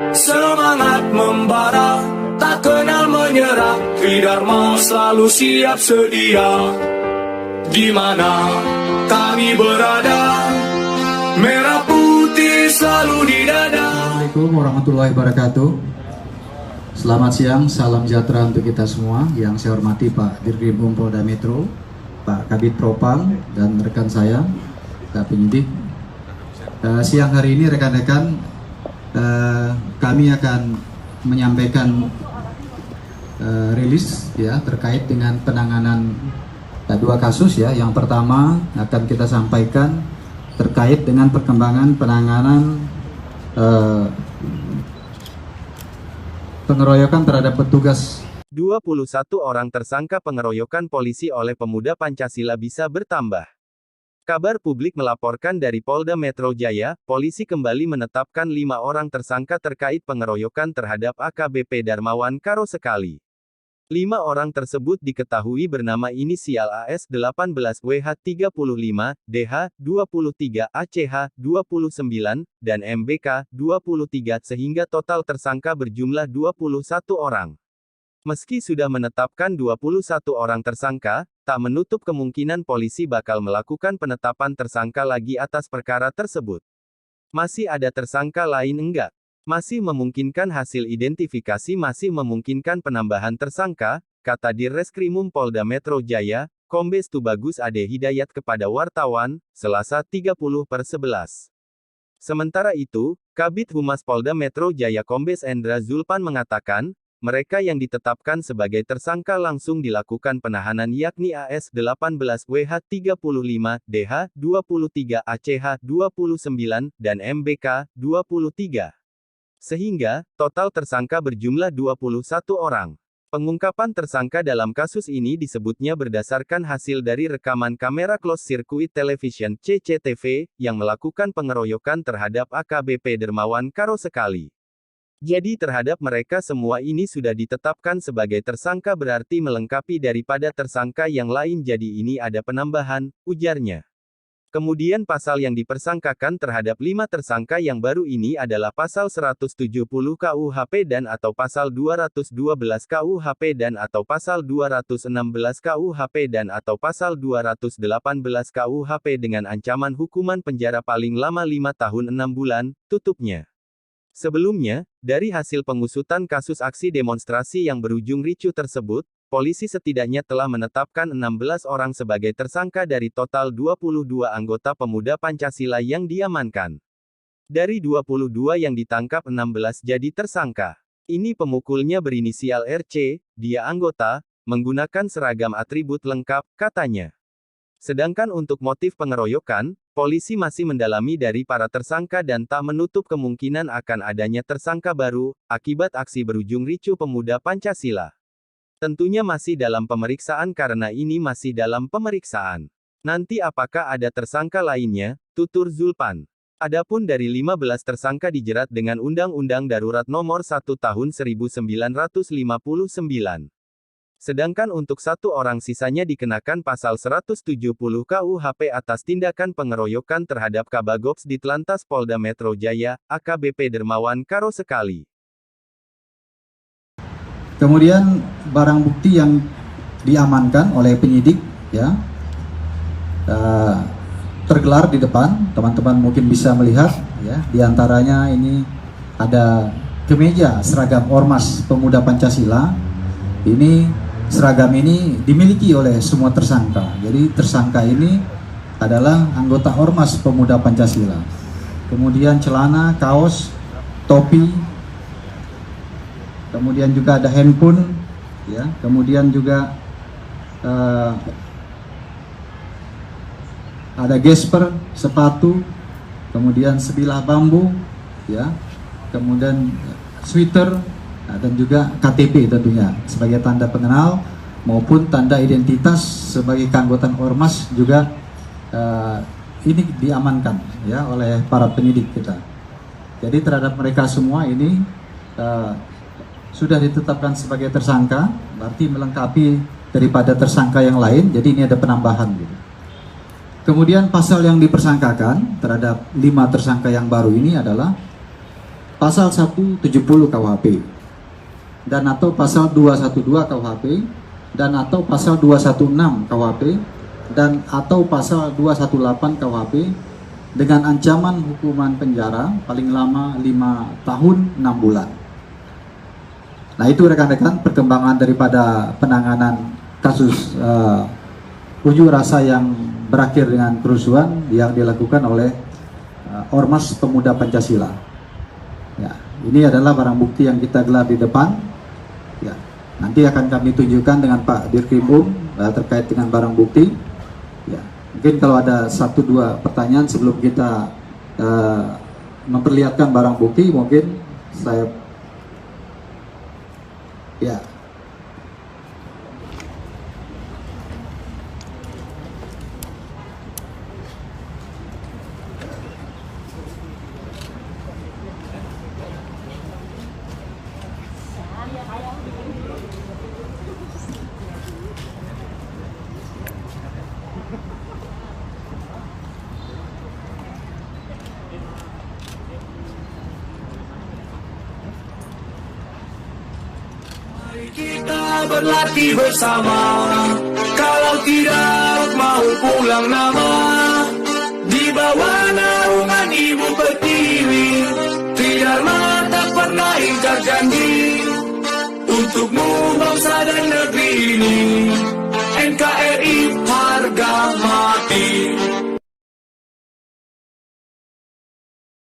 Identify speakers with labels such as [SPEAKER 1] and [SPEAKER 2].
[SPEAKER 1] Semangat membara, tak kenal menyerah, Tridharma selalu siap sedia. Di mana kami berada, merah putih selalu di dada.
[SPEAKER 2] Assalamualaikum warahmatullahi wabarakatuh. Selamat siang, salam sejahtera untuk kita semua. Yang saya hormati Pak Dirkrim Polda Metro, Pak Kabid Propam, dan rekan saya, Pak Penyidik. Siang hari ini rekan-rekan, kami akan menyampaikan rilis ya terkait dengan penanganan dua kasus ya. Yang pertama akan kita sampaikan terkait dengan perkembangan penanganan pengeroyokan terhadap petugas.
[SPEAKER 3] 21 orang tersangka pengeroyokan polisi oleh pemuda Pancasila bisa bertambah. Kabar publik melaporkan dari Polda Metro Jaya, polisi kembali menetapkan 5 orang tersangka terkait pengeroyokan terhadap AKBP Darmawan Karo Sekali. 5 orang tersebut diketahui bernama inisial AS 18, WH 35, DH 23, ACH 29, dan MBK 23 sehingga total tersangka berjumlah 21 orang. Meski sudah menetapkan 21 orang tersangka, tak menutup kemungkinan polisi bakal melakukan penetapan tersangka lagi atas perkara tersebut. Masih ada tersangka lain enggak? Masih memungkinkan hasil identifikasi, masih memungkinkan penambahan tersangka, kata Dirreskrimum Polda Metro Jaya, Kombes Tubagus Ade Hidayat kepada wartawan, Selasa 30/11. Sementara itu, Kabid Humas Polda Metro Jaya Kombes Endra Zulpan mengatakan, mereka yang ditetapkan sebagai tersangka langsung dilakukan penahanan yakni AS 18, WH 35, DH 23, ACH 29, dan MBK 23. Sehingga, total tersangka berjumlah 21 orang. Pengungkapan tersangka dalam kasus ini disebutnya berdasarkan hasil dari rekaman kamera closed circuit television CCTV, yang melakukan pengeroyokan terhadap AKBP Darmawan Karo Sekali. Jadi terhadap mereka semua ini sudah ditetapkan sebagai tersangka berarti melengkapi daripada tersangka yang lain, jadi ini ada penambahan, ujarnya. Kemudian pasal yang dipersangkakan terhadap 5 tersangka yang baru ini adalah pasal 170 KUHP dan atau pasal 212 KUHP dan atau pasal 216 KUHP dan atau pasal 218 KUHP dengan ancaman hukuman penjara paling lama 5 tahun 6 bulan, tutupnya. Sebelumnya, dari hasil pengusutan kasus aksi demonstrasi yang berujung ricuh tersebut, polisi setidaknya telah menetapkan 16 orang sebagai tersangka dari total 22 anggota pemuda Pancasila yang diamankan. Dari 22 yang ditangkap 16 jadi tersangka. Ini pemukulnya berinisial RC, dia anggota, menggunakan seragam atribut lengkap, katanya. Sedangkan untuk motif pengeroyokan, polisi masih mendalami dari para tersangka dan tak menutup kemungkinan akan adanya tersangka baru, akibat aksi berujung ricuh pemuda Pancasila. Tentunya masih dalam pemeriksaan karena ini masih dalam pemeriksaan. Nanti apakah ada tersangka lainnya, tutur Zulpan. Adapun dari 15 tersangka dijerat dengan Undang-Undang Darurat Nomor 1 Tahun 1959. Sedangkan untuk 1 orang sisanya dikenakan pasal 170 KUHP atas tindakan pengeroyokan terhadap Kabagops Ditlantas Polda Metro Jaya, AKBP Darmawan Karo Sekali.
[SPEAKER 2] Kemudian barang bukti yang diamankan oleh penyidik ya tergelar di depan, teman-teman mungkin bisa melihat ya, diantaranya ini ada kemeja seragam Ormas Pemuda Pancasila. Ini seragam ini dimiliki oleh semua tersangka. Jadi tersangka ini adalah anggota Ormas Pemuda Pancasila. Kemudian celana, kaos, topi, kemudian juga ada handphone, ya. Kemudian juga ada gesper, sepatu, kemudian sebilah bambu, ya. Kemudian sweater. Dan juga KTP tentunya sebagai tanda pengenal maupun tanda identitas sebagai keanggotaan Ormas juga ini diamankan ya oleh para penyidik kita. Jadi terhadap mereka semua ini sudah ditetapkan sebagai tersangka, berarti melengkapi daripada tersangka yang lain. Jadi ini ada penambahan gitu. Kemudian pasal yang dipersangkakan terhadap 5 tersangka yang baru ini adalah pasal 170 KUHP dan atau pasal 212 KUHP dan atau pasal 216 KUHP dan atau pasal 218 KUHP dengan ancaman hukuman penjara paling lama 5 tahun 6 bulan. Nah, itu rekan-rekan perkembangan daripada penanganan kasus unjuk rasa yang berakhir dengan kerusuhan yang dilakukan oleh Ormas Pemuda Pancasila. Ya, ini adalah barang bukti yang kita gelar di depan. Ya, nanti akan kami tunjukkan dengan Pak Dirkrimum terkait dengan barang bukti. Ya, mungkin kalau ada 1-2 pertanyaan sebelum kita memperlihatkan barang bukti, mungkin saya ya.
[SPEAKER 1] Kita berlatih bersama